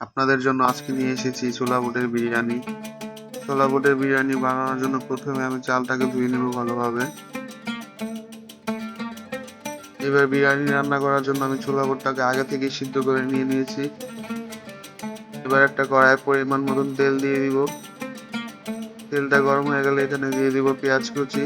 আপনাদের জন্য আজকে নিয়ে এসেছি ছোলা বুটের বিরিয়ানি। ছোলা বুটের বিরিয়ানি বানানোর জন্য প্রথমে আমি চালটাকে ধুয়ে নেব ভালোভাবে। এবার বিরিয়ানি রান্না করার জন্য আমি ছোলা বুটটাকে আগে থেকে সিদ্ধ করে নিয়ে নিয়েছি। এবার একটা কড়াইয়ে পরিমাণ মতন তেল দিয়ে দিব। তেলটা গরম হয়ে গেলে এখানে দিয়ে দিব পেঁয়াজ কুচি,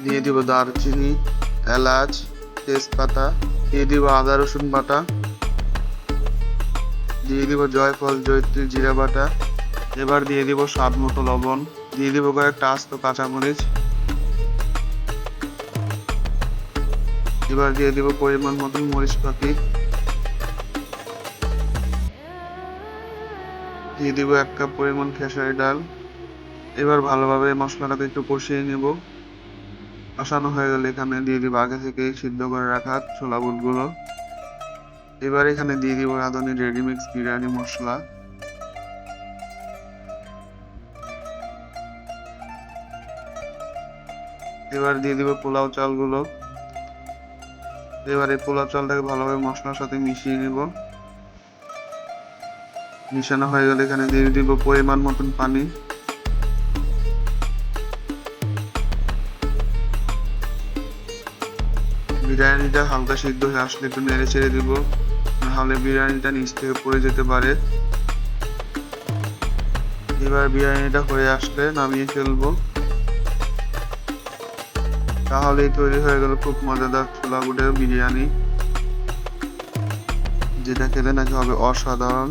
দিয়ে দিব দারচিনি, এলাচ, তেজপাতা, দিয়ে দিব আদা রসুন বাটা, দিয়ে দিব জয়ফল জয়িত্রী জিরা বাটা। এবার দিয়ে দিব স্বাদ মতো লবণ, দিয়ে দিব কয়েকটা আস্ত কাঁচামরিচ। এবার দিয়ে দিব পরিমাণ মতন মরিচ পাতি, দিয়ে দিব 1 কাপ পরিমাণ খেসারি ডাল। এবার ভালোভাবে মশলাটাকে একটু কষিয়ে নেব। কষানো হয়ে গেলে এখানে দিয়ে দিব আগে থেকে সিদ্ধ করে রাখা ছোলা বুটগুলো। এবার এখানে দিয়ে দিব রাঁধুনি রেডিমিক্স বিরিয়ানি মশলা। এবার দিয়ে দিব পোলাও চালগুলো। এবার এই পোলাও চালটাকে ভালোভাবে মশলার সাথে মিশিয়ে নেব। মিশানো হয়ে গেলে এখানে দিয়ে দিব পরিমাণ মতন পানি। বিরিয়ানিটা হালকা সিদ্ধ হয়ে আসলে একটু নেড়ে ছেড়ে দিব, নাহলে বিরিয়ানিটা নিচ থেকে পড়ে যেতে পারে। এবার বিরিয়ানিটা হয়ে আসলে নামিয়ে ফেলবো। তাহলেই তৈরি হয়ে গেল খুব মজাদার ছোলা বুটের বিরিয়ানি, যেটা খেতে নাকি হবে অসাধারণ।